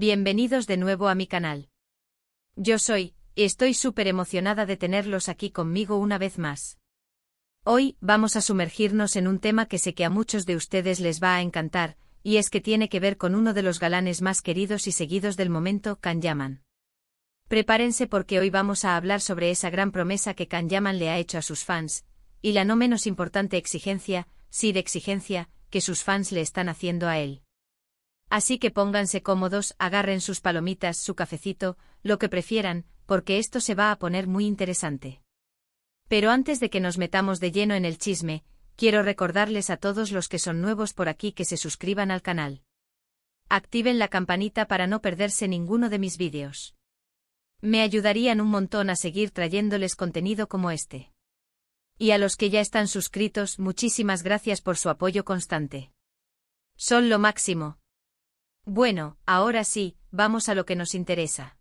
Bienvenidos de nuevo a mi canal. Estoy súper emocionada de tenerlos aquí conmigo una vez más. Hoy vamos a sumergirnos en un tema que sé que a muchos de ustedes les va a encantar, y es que tiene que ver con uno de los galanes más queridos y seguidos del momento, Can Yaman. Prepárense porque hoy vamos a hablar sobre esa gran promesa que Can Yaman le ha hecho a sus fans, y la no menos importante exigencia, que sus fans le están haciendo a él. Así que pónganse cómodos, agarren sus palomitas, su cafecito, lo que prefieran, porque esto se va a poner muy interesante. Pero antes de que nos metamos de lleno en el chisme, quiero recordarles a todos los que son nuevos por aquí que se suscriban al canal. Activen la campanita para no perderse ninguno de mis vídeos. Me ayudarían un montón a seguir trayéndoles contenido como este. Y a los que ya están suscritos, muchísimas gracias por su apoyo constante. Son lo máximo. Bueno, ahora sí, vamos a lo que nos interesa.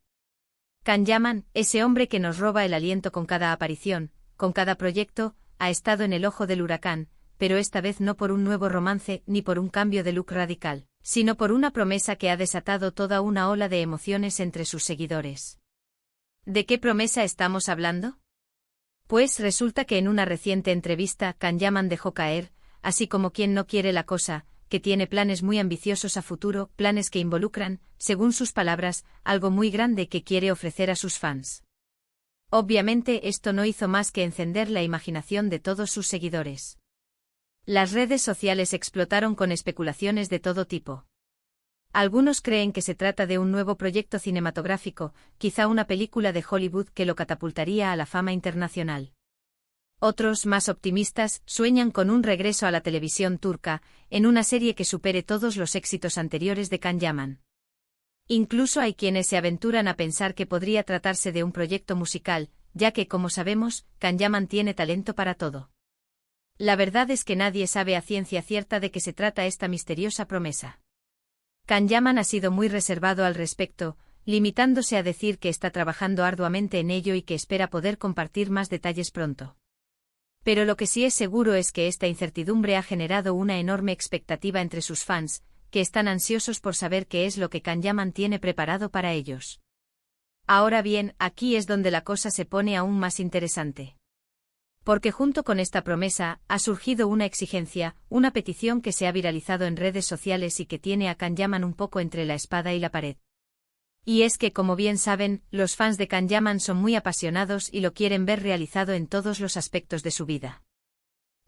Can Yaman, ese hombre que nos roba el aliento con cada aparición, con cada proyecto, ha estado en el ojo del huracán, pero esta vez no por un nuevo romance ni por un cambio de look radical, sino por una promesa que ha desatado toda una ola de emociones entre sus seguidores. ¿De qué promesa estamos hablando? Pues resulta que en una reciente entrevista Can Yaman dejó caer, así como quien no quiere la cosa, que tiene planes muy ambiciosos a futuro, planes que involucran, según sus palabras, algo muy grande que quiere ofrecer a sus fans. Obviamente esto no hizo más que encender la imaginación de todos sus seguidores. Las redes sociales explotaron con especulaciones de todo tipo. Algunos creen que se trata de un nuevo proyecto cinematográfico, quizá una película de Hollywood que lo catapultaría a la fama internacional. Otros, más optimistas, sueñan con un regreso a la televisión turca, en una serie que supere todos los éxitos anteriores de Can Yaman. Incluso hay quienes se aventuran a pensar que podría tratarse de un proyecto musical, ya que, como sabemos, Can Yaman tiene talento para todo. La verdad es que nadie sabe a ciencia cierta de qué se trata esta misteriosa promesa. Can Yaman ha sido muy reservado al respecto, limitándose a decir que está trabajando arduamente en ello y que espera poder compartir más detalles pronto. Pero lo que sí es seguro es que esta incertidumbre ha generado una enorme expectativa entre sus fans, que están ansiosos por saber qué es lo que Can Yaman tiene preparado para ellos. Ahora bien, aquí es donde la cosa se pone aún más interesante. Porque junto con esta promesa, ha surgido una exigencia, una petición que se ha viralizado en redes sociales y que tiene a Can Yaman un poco entre la espada y la pared. Y es que, como bien saben, los fans de Can Yaman son muy apasionados y lo quieren ver realizado en todos los aspectos de su vida.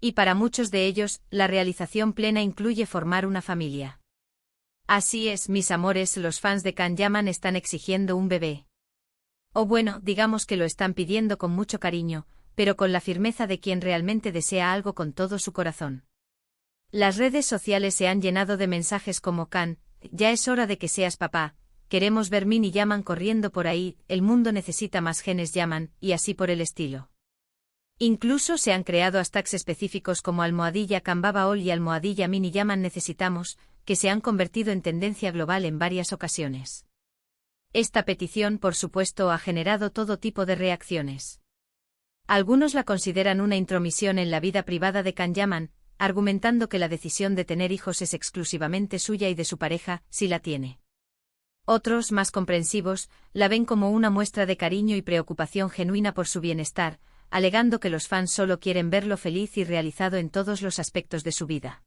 Y para muchos de ellos, la realización plena incluye formar una familia. Así es, mis amores, los fans de Can Yaman están exigiendo un bebé. O bueno, digamos que lo están pidiendo con mucho cariño, pero con la firmeza de quien realmente desea algo con todo su corazón. Las redes sociales se han llenado de mensajes como Can, ya es hora de que seas papá. Queremos ver Mini Yaman corriendo por ahí, el mundo necesita más genes Yaman, y así por el estilo. Incluso se han creado hashtags específicos como almohadilla Can Baba All y almohadilla Mini Yaman necesitamos, que se han convertido en tendencia global en varias ocasiones. Esta petición, por supuesto, ha generado todo tipo de reacciones. Algunos la consideran una intromisión en la vida privada de Can Yaman, argumentando que la decisión de tener hijos es exclusivamente suya y de su pareja, si la tiene. Otros, más comprensivos, la ven como una muestra de cariño y preocupación genuina por su bienestar, alegando que los fans solo quieren verlo feliz y realizado en todos los aspectos de su vida.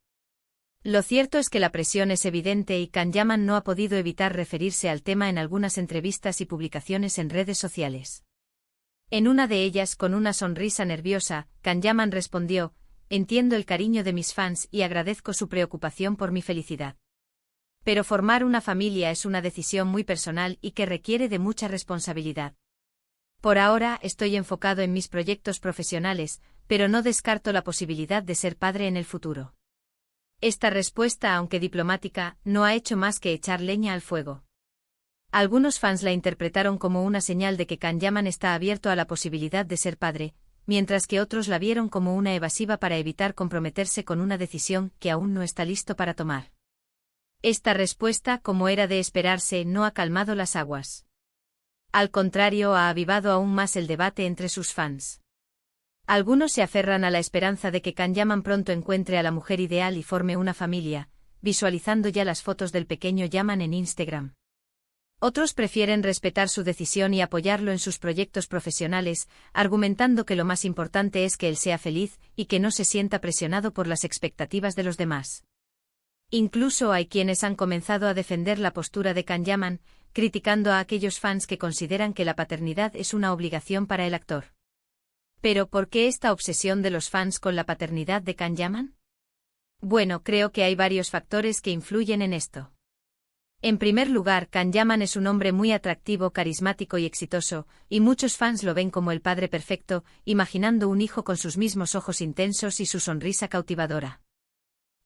Lo cierto es que la presión es evidente y Can Yaman no ha podido evitar referirse al tema en algunas entrevistas y publicaciones en redes sociales. En una de ellas, con una sonrisa nerviosa, Can Yaman respondió: «Entiendo el cariño de mis fans y agradezco su preocupación por mi felicidad. Pero formar una familia es una decisión muy personal y que requiere de mucha responsabilidad. Por ahora estoy enfocado en mis proyectos profesionales, pero no descarto la posibilidad de ser padre en el futuro». Esta respuesta, aunque diplomática, no ha hecho más que echar leña al fuego. Algunos fans la interpretaron como una señal de que Can Yaman está abierto a la posibilidad de ser padre, mientras que otros la vieron como una evasiva para evitar comprometerse con una decisión que aún no está listo para tomar. Esta respuesta, como era de esperarse, no ha calmado las aguas. Al contrario, ha avivado aún más el debate entre sus fans. Algunos se aferran a la esperanza de que Can Yaman pronto encuentre a la mujer ideal y forme una familia, visualizando ya las fotos del pequeño Yaman en Instagram. Otros prefieren respetar su decisión y apoyarlo en sus proyectos profesionales, argumentando que lo más importante es que él sea feliz y que no se sienta presionado por las expectativas de los demás. Incluso hay quienes han comenzado a defender la postura de Can Yaman, criticando a aquellos fans que consideran que la paternidad es una obligación para el actor. Pero ¿por qué esta obsesión de los fans con la paternidad de Can Yaman? Bueno, creo que hay varios factores que influyen en esto. En primer lugar, Can Yaman es un hombre muy atractivo, carismático y exitoso, y muchos fans lo ven como el padre perfecto, imaginando un hijo con sus mismos ojos intensos y su sonrisa cautivadora.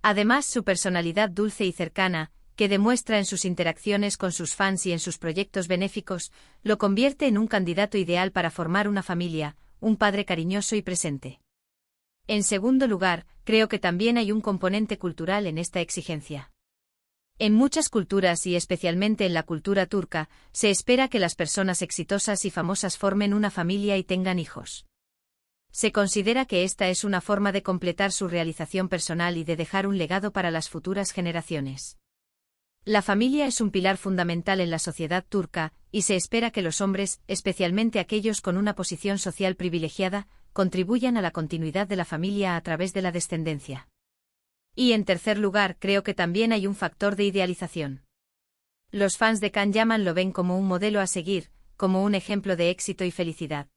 Además, su personalidad dulce y cercana, que demuestra en sus interacciones con sus fans y en sus proyectos benéficos, lo convierte en un candidato ideal para formar una familia, un padre cariñoso y presente. En segundo lugar, creo que también hay un componente cultural en esta exigencia. En muchas culturas y especialmente en la cultura turca, se espera que las personas exitosas y famosas formen una familia y tengan hijos. Se considera que esta es una forma de completar su realización personal y de dejar un legado para las futuras generaciones. La familia es un pilar fundamental en la sociedad turca, y se espera que los hombres, especialmente aquellos con una posición social privilegiada, contribuyan a la continuidad de la familia a través de la descendencia. Y en tercer lugar, creo que también hay un factor de idealización. Los fans de Can Yaman lo ven como un modelo a seguir, como un ejemplo de éxito y felicidad.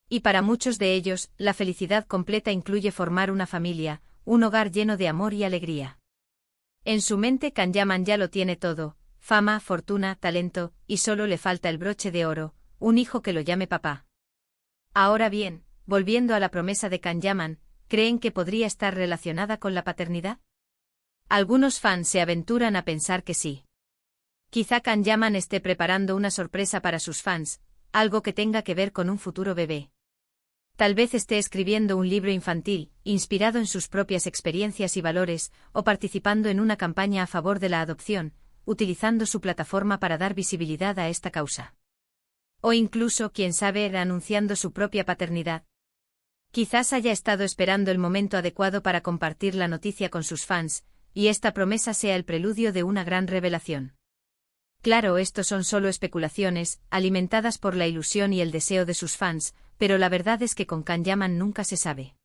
Y para muchos de ellos, la felicidad completa incluye formar una familia, un hogar lleno de amor y alegría. En su mente Can Yaman ya lo tiene todo: fama, fortuna, talento, y solo le falta el broche de oro, un hijo que lo llame papá. Ahora bien, volviendo a la promesa de Can Yaman, ¿creen que podría estar relacionada con la paternidad? Algunos fans se aventuran a pensar que sí. Quizá Can Yaman esté preparando una sorpresa para sus fans, algo que tenga que ver con un futuro bebé. Tal vez esté escribiendo un libro infantil, inspirado en sus propias experiencias y valores, o participando en una campaña a favor de la adopción, utilizando su plataforma para dar visibilidad a esta causa. O incluso, quién sabe, anunciando su propia paternidad. Quizás haya estado esperando el momento adecuado para compartir la noticia con sus fans, y esta promesa sea el preludio de una gran revelación. Claro, esto son solo especulaciones, alimentadas por la ilusión y el deseo de sus fans, pero la verdad es que con Can Yaman nunca se sabe.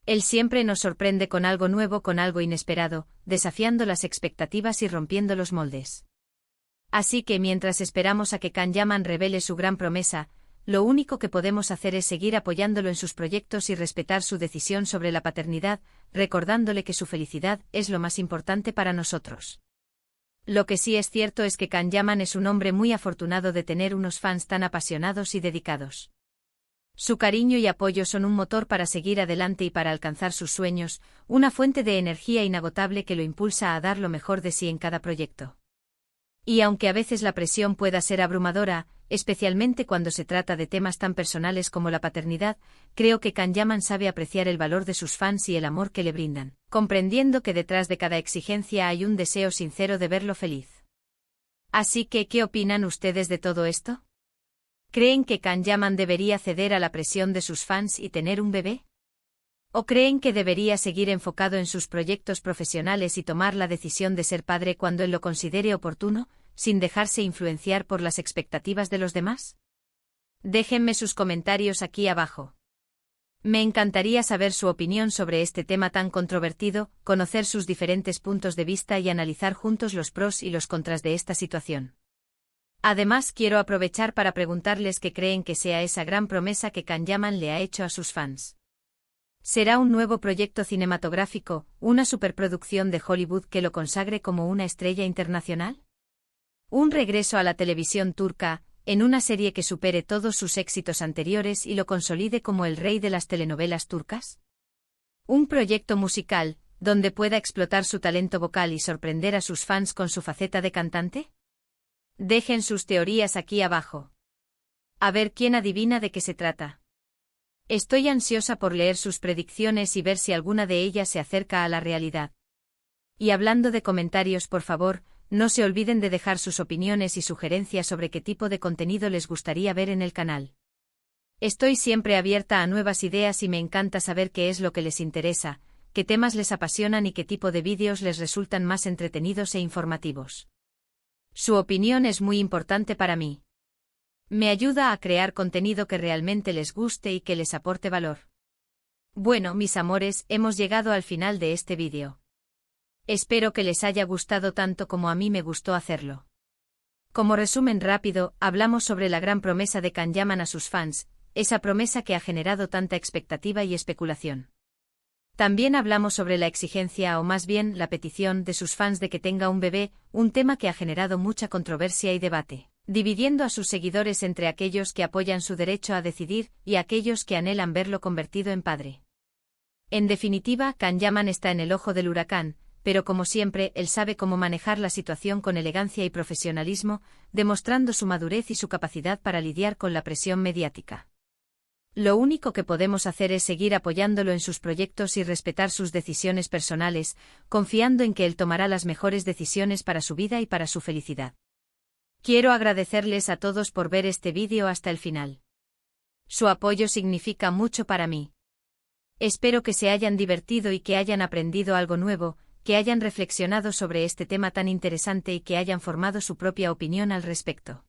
Él siempre nos sorprende con algo nuevo, con algo inesperado, desafiando las expectativas y rompiendo los moldes. Así que mientras esperamos a que Can Yaman revele su gran promesa, lo único que podemos hacer es seguir apoyándolo en sus proyectos y respetar su decisión sobre la paternidad, recordándole que su felicidad es lo más importante para nosotros. Lo que sí es cierto es que Can Yaman es un hombre muy afortunado de tener unos fans tan apasionados y dedicados. Su cariño y apoyo son un motor para seguir adelante y para alcanzar sus sueños, una fuente de energía inagotable que lo impulsa a dar lo mejor de sí en cada proyecto. Y aunque a veces la presión pueda ser abrumadora, especialmente cuando se trata de temas tan personales como la paternidad, creo que Can Yaman sabe apreciar el valor de sus fans y el amor que le brindan, comprendiendo que detrás de cada exigencia hay un deseo sincero de verlo feliz. Así que, ¿qué opinan ustedes de todo esto? ¿Creen que Can Yaman debería ceder a la presión de sus fans y tener un bebé? ¿O creen que debería seguir enfocado en sus proyectos profesionales y tomar la decisión de ser padre cuando él lo considere oportuno, sin dejarse influenciar por las expectativas de los demás? Déjenme sus comentarios aquí abajo. Me encantaría saber su opinión sobre este tema tan controvertido, conocer sus diferentes puntos de vista y analizar juntos los pros y los contras de esta situación. Además, quiero aprovechar para preguntarles qué creen que sea esa gran promesa que Can Yaman le ha hecho a sus fans. ¿Será un nuevo proyecto cinematográfico, una superproducción de Hollywood que lo consagre como una estrella internacional? ¿Un regreso a la televisión turca, en una serie que supere todos sus éxitos anteriores y lo consolide como el rey de las telenovelas turcas? ¿Un proyecto musical, donde pueda explotar su talento vocal y sorprender a sus fans con su faceta de cantante? Dejen sus teorías aquí abajo. A ver quién adivina de qué se trata. Estoy ansiosa por leer sus predicciones y ver si alguna de ellas se acerca a la realidad. Y hablando de comentarios, por favor, no se olviden de dejar sus opiniones y sugerencias sobre qué tipo de contenido les gustaría ver en el canal. Estoy siempre abierta a nuevas ideas y me encanta saber qué es lo que les interesa, qué temas les apasionan y qué tipo de vídeos les resultan más entretenidos e informativos. Su opinión es muy importante para mí. Me ayuda a crear contenido que realmente les guste y que les aporte valor. Bueno, mis amores, hemos llegado al final de este vídeo. Espero que les haya gustado tanto como a mí me gustó hacerlo. Como resumen rápido, hablamos sobre la gran promesa de Can Yaman a sus fans, esa promesa que ha generado tanta expectativa y especulación. También hablamos sobre la exigencia o más bien la petición de sus fans de que tenga un bebé, un tema que ha generado mucha controversia y debate, dividiendo a sus seguidores entre aquellos que apoyan su derecho a decidir y aquellos que anhelan verlo convertido en padre. En definitiva, Can Yaman está en el ojo del huracán, pero como siempre, él sabe cómo manejar la situación con elegancia y profesionalismo, demostrando su madurez y su capacidad para lidiar con la presión mediática. Lo único que podemos hacer es seguir apoyándolo en sus proyectos y respetar sus decisiones personales, confiando en que él tomará las mejores decisiones para su vida y para su felicidad. Quiero agradecerles a todos por ver este vídeo hasta el final. Su apoyo significa mucho para mí. Espero que se hayan divertido y que hayan aprendido algo nuevo, que hayan reflexionado sobre este tema tan interesante y que hayan formado su propia opinión al respecto.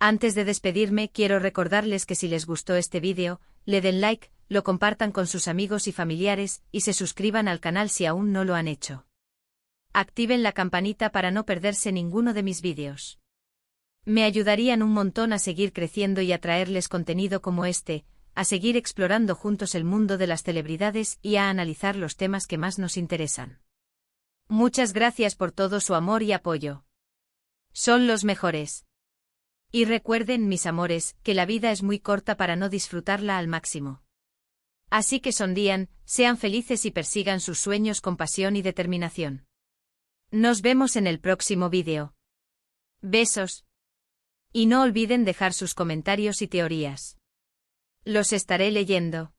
Antes de despedirme, quiero recordarles que si les gustó este vídeo, le den like, lo compartan con sus amigos y familiares, y se suscriban al canal si aún no lo han hecho. Activen la campanita para no perderse ninguno de mis vídeos. Me ayudarían un montón a seguir creciendo y a traerles contenido como este, a seguir explorando juntos el mundo de las celebridades y a analizar los temas que más nos interesan. Muchas gracias por todo su amor y apoyo. Son los mejores. Y recuerden, mis amores, que la vida es muy corta para no disfrutarla al máximo. Así que sonrían, sean felices y persigan sus sueños con pasión y determinación. Nos vemos en el próximo vídeo. Besos. Y no olviden dejar sus comentarios y teorías. Los estaré leyendo.